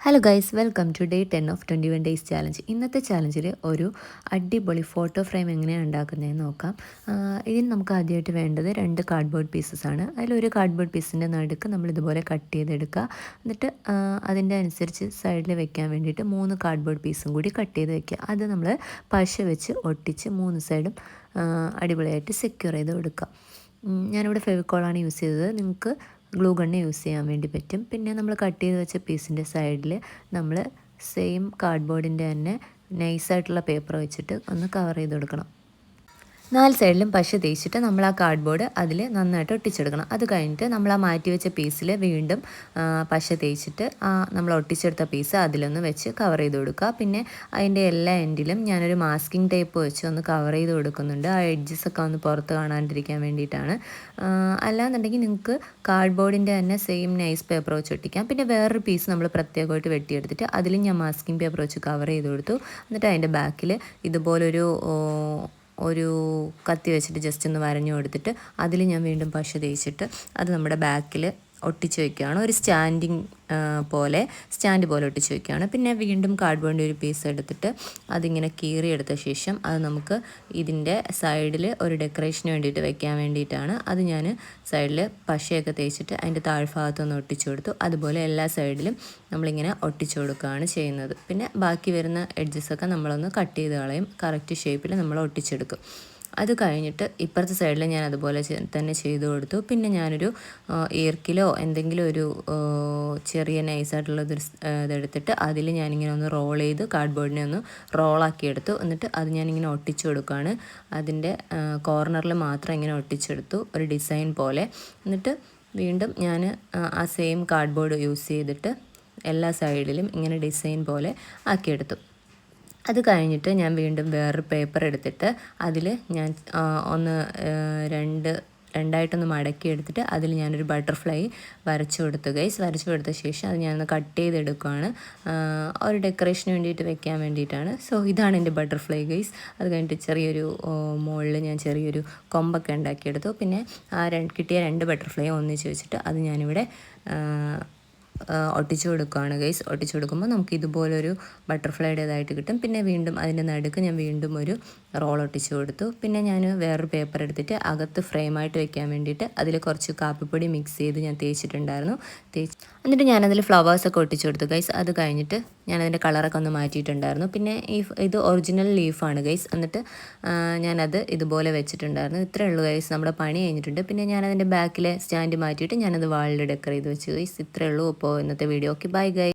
Hello guys, welcome to day 10 of 21 days challenge. ഇന്നത്തെ ചാലഞ്ചിൽ ഒരു അടിപൊളി ഫോട്ടോ ഫ്രെയിം എങ്ങനെയാണ് ഉണ്ടാക്കുന്നതെന്ന് നോക്കാം. ഇതിന് നമുക്ക് ആദ്യമായിട്ട് വേണ്ടത് 2 കാർഡ്ബോർഡ് പീസസ് ആണ്. അതിലൊരു കാർഡ്ബോർഡ് പീസിൻ്റെ നടുക്ക് നമ്മൾ ഇതുപോലെ കട്ട് ചെയ്തെടുക്കുക. എന്നിട്ട് അതിൻ്റെ അനുസരിച്ച് സൈഡിൽ വെക്കാൻ വേണ്ടിയിട്ട് 3 കാർഡ്ബോർഡ് പീസും കൂടി കട്ട് ചെയ്ത് വെക്കുക. അത് നമ്മൾ പശ വെച്ച് ഒട്ടിച്ച് 3 സൈഡും അടിപൊളിയായിട്ട് സെക്യൂർ ചെയ്ത് കൊടുക്കുക. ഞാനിവിടെ ഫെവിക്കോളാണ് യൂസ് ചെയ്തത്. നിങ്ങൾക്ക് ഗ്ലൂ ഗണ്ണ് യൂസ് ചെയ്യാൻ വേണ്ടി പറ്റും. പിന്നെ നമ്മൾ കട്ട് ചെയ്ത് വെച്ച പീസിൻ്റെ സൈഡിൽ നമ്മൾ സെയിം കാർഡ്ബോർഡിൻ്റെ തന്നെ നൈസായിട്ടുള്ള പേപ്പർ വെച്ചിട്ട് ഒന്ന് കവർ ചെയ്ത് കൊടുക്കണം. 4 സൈഡിലും പശ തേച്ചിട്ട് നമ്മൾ ആ കാർഡ്ബോർഡ് അതിൽ നന്നായിട്ട് ഒട്ടിച്ചെടുക്കണം. അത് കഴിഞ്ഞിട്ട് നമ്മൾ ആ മാറ്റി വെച്ച പീസിൽ വീണ്ടും പശ തേച്ചിട്ട് നമ്മൾ ഒട്ടിച്ചെടുത്ത പീസ് അതിലൊന്ന് വെച്ച് കവർ ചെയ്ത് കൊടുക്കുക. പിന്നെ അതിൻ്റെ എല്ലാ എൻഡിലും ഞാനൊരു മാസ്കിംഗ് ടേപ്പ് വെച്ച് ഒന്ന് കവർ ചെയ്ത് കൊടുക്കുന്നുണ്ട്. ആ എഡ്ജസൊക്കെ ഒന്ന് പുറത്ത് കാണാണ്ടിരിക്കാൻ വേണ്ടിയിട്ടാണ്. അല്ലാന്നുണ്ടെങ്കിൽ നിങ്ങൾക്ക് കാർഡ്ബോർഡിൻ്റെ തന്നെ സെയിം നൈസ് പേപ്പർ വെച്ച് ഒട്ടിക്കാം. പിന്നെ വേറൊരു പീസ് നമ്മൾ പ്രത്യേകമായിട്ട് വെട്ടിയെടുത്തിട്ട് അതിലും ഞാൻ മാസ്കിംഗ് പേപ്പർ വെച്ച് കവർ ചെയ്ത് കൊടുത്തു. എന്നിട്ട് അതിൻ്റെ ബാക്കിൽ ഇതുപോലൊരു കത്തി വെച്ചിട്ട് ജസ്റ്റ് ഒന്ന് വരഞ്ഞു കൊടുത്തിട്ട് അതിൽ ഞാൻ വീണ്ടും പശ തേച്ചിട്ട് അത് നമ്മുടെ ബാക്കിൽ ഒട്ടിച്ച് വയ്ക്കുകയാണ്. ഒരു സ്റ്റാൻഡ് പോലെ ഒട്ടിച്ച് വയ്ക്കുകയാണ്. പിന്നെ വീണ്ടും കാർഡ്ബോർഡിൻ്റെ ഒരു പീസ് എടുത്തിട്ട് അതിങ്ങനെ കീറിയെടുത്ത ശേഷം അത് നമുക്ക് ഇതിൻ്റെ സൈഡിൽ ഒരു ഡെക്കറേഷന് വേണ്ടിയിട്ട് വെക്കാൻ വേണ്ടിയിട്ടാണ്. അത് ഞാൻ സൈഡിൽ പശയൊക്കെ തേച്ചിട്ട് അതിൻ്റെ താഴ്ഭാഗത്തൊന്ന് ഒട്ടിച്ചു കൊടുത്തു. അതുപോലെ എല്ലാ സൈഡിലും നമ്മളിങ്ങനെ ഒട്ടിച്ചു കൊടുക്കുകയാണ് ചെയ്യുന്നത്. പിന്നെ ബാക്കി വരുന്ന എഡ്ജസൊക്കെ നമ്മളൊന്ന് കട്ട് ചെയ്ത് കളയും. കറക്റ്റ് ഷേപ്പിൽ നമ്മൾ ഒട്ടിച്ചെടുക്കും. അത് കഴിഞ്ഞിട്ട് ഇപ്പുറത്തെ സൈഡിൽ ഞാൻ അതുപോലെ തന്നെ ചെയ്തു കൊടുത്തു. പിന്നെ ഞാനൊരു ഈർക്കിലോ എന്തെങ്കിലും ഒരു ചെറിയ നൈസായിട്ടുള്ളത് ഇതെടുത്തിട്ട് അതിൽ ഞാനിങ്ങനെ ഒന്ന് റോൾ ചെയ്ത് കാർഡ്ബോർഡിനെ ഒന്ന് റോളാക്കി എടുത്തു. എന്നിട്ട് അത് ഞാനിങ്ങനെ ഒട്ടിച്ചു കൊടുക്കുകയാണ്. അതിൻ്റെ കോർണറിൽ മാത്രം ഇങ്ങനെ ഒട്ടിച്ചെടുത്തു, ഒരു ഡിസൈൻ പോലെ. എന്നിട്ട് വീണ്ടും ഞാൻ ആ സെയിം കാർഡ്ബോർഡ് യൂസ് ചെയ്തിട്ട് എല്ലാ സൈഡിലും ഇങ്ങനെ ഡിസൈൻ പോലെ ആക്കിയെടുത്തു. അത് കഴിഞ്ഞിട്ട് ഞാൻ വീണ്ടും വേറൊരു പേപ്പർ എടുത്തിട്ട് അതിൽ ഞാൻ ഒന്ന് രണ്ടായിട്ടൊന്ന് മടക്കി എടുത്തിട്ട് അതിൽ ഞാനൊരു ബട്ടർഫ്ലൈ വരച്ചു കൊടുത്തു ഗൈസ്. വരച്ചു കൊടുത്ത ശേഷം അത് ഞാനൊന്ന് കട്ട് ചെയ്തെടുക്കുകയാണ്. ഒരു ഡെക്കറേഷന് വേണ്ടിയിട്ട് വെക്കാൻ വേണ്ടിയിട്ടാണ്. സോ ഇതാണ് എൻ്റെ ബട്ടർഫ്ലൈ ഗൈസ്. അത് കഴിഞ്ഞിട്ട് ചെറിയൊരു മുകളിൽ ഞാൻ ചെറിയൊരു കൊമ്പൊക്കെ ഉണ്ടാക്കിയെടുത്തു. പിന്നെ കിട്ടിയ 2 ബട്ടർഫ്ലൈ ഒന്നിച്ച് വെച്ചിട്ട് അത് ഞാനിവിടെ ഒട്ടിച്ചു കൊടുക്കുകയാണ് ഗൈസ്. ഒട്ടിച്ചു കൊടുക്കുമ്പോൾ നമുക്ക് ഇതുപോലൊരു ബട്ടർഫ്ലൈയുടേതായിട്ട് കിട്ടും. പിന്നെ വീണ്ടും അതിൻ്റെ നടുക്ക് ഞാൻ വീണ്ടും ഒരു റോൾ ഒട്ടിച്ചു കൊടുത്തു. പിന്നെ ഞാൻ വേറൊരു പേപ്പർ എടുത്തിട്ട് അകത്ത് ഫ്രെയിമായിട്ട് വെക്കാൻ വേണ്ടിയിട്ട് അതിൽ കുറച്ച് കാപ്പിപ്പൊടി മിക്സ് ചെയ്ത് ഞാൻ തേച്ചിട്ടുണ്ടായിരുന്നു. എന്നിട്ട് ഞാനതിൽ ഫ്ലവേഴ്സൊക്കെ ഒട്ടിച്ചു കൊടുത്തു ഗൈസ്. അത് കഴിഞ്ഞിട്ട് ഞാനതിൻ്റെ കളറൊക്കെ ഒന്ന് മാറ്റിയിട്ടുണ്ടായിരുന്നു. പിന്നെ ഇത് ഒറിജിനൽ ലീഫാണ് ഗൈസ്. എന്നിട്ട് ഞാനത് ഇതുപോലെ വെച്ചിട്ടുണ്ടായിരുന്നു. ഇത്രയേ ഉള്ളൂ ഗൈസ്, നമ്മുടെ പണി കഴിഞ്ഞിട്ടുണ്ട്. പിന്നെ ഞാനതിൻ്റെ ബാക്കിലെ സ്റ്റാൻഡ് മാറ്റിയിട്ട് ഞാനത് വാളിൽ ഡെക്കർ ചെയ്ത് വെച്ചു ഗൈസ്. ഇത്രയേ ഉള്ളൂ. അപ്പോൾ ഇന്നത്തെ വീഡിയോ. Okay, bye guys.